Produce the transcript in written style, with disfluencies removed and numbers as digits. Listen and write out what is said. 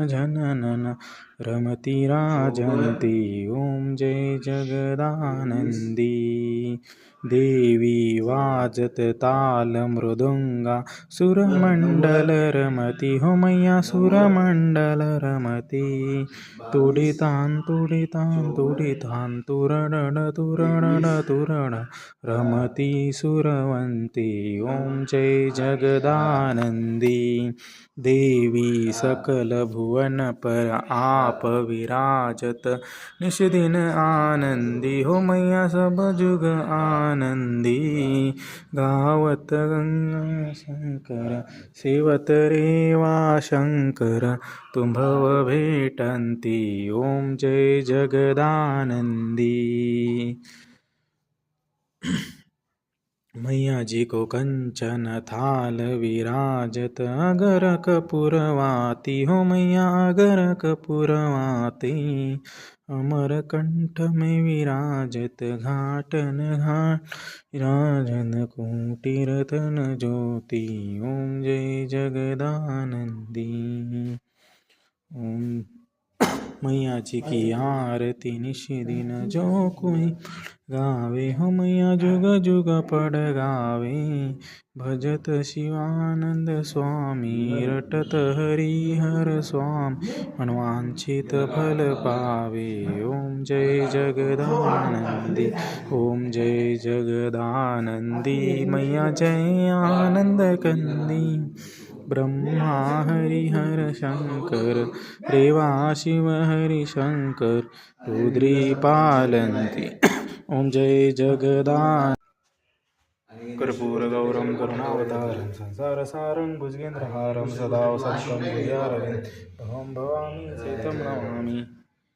जननन रमति राजन्ति ॐ जय जगदानन्दी देवी वाजत ताल मृदुंगा सुरमंडल रमति हो मैया सुरमंडल रमति तुडितान तुडितान तुडितान तुरडड तुरडड तुरड रमति सुरवंती ओम जय जगदानंदी देवी सकल भुवन पर आप विराजत निषदिन आनंदी हो मैया सब जुग आनंदी गावत गंगा शंकर सेवत रेवा शंकर तुम्भव भेटंती ओम जय जगदानंदी मैया जी को कंचन थाल विराजत अगर कपूरवाती हो मैया अगर कपूरवाती अमर कंठ में विराजत घाटन घाट विराजन कुटीरतन ज्योति ओम जय जगदानंदी ओम मैया जी की आरती निशिदिन जो कोई गावे हो मैया जुग जुग पड़ गावे भजत शिवानंद स्वामी रटत हरिहर स्वामी मनवांछित फल पावे ओम जय जगदानंदी ओम जय जगदानंदी मैया जय आनंद कंदी ब्रह्मा हरिहर शंकर रेवा शिव हरि शंकर रुद्री पालन्ति ओम जय जगदान कर्पूर गौरम करुणावतारं संसार सारं भुजगेंद्रहारं सदा वसंतं हृदयारविंदं भवामी चेतं नमामि।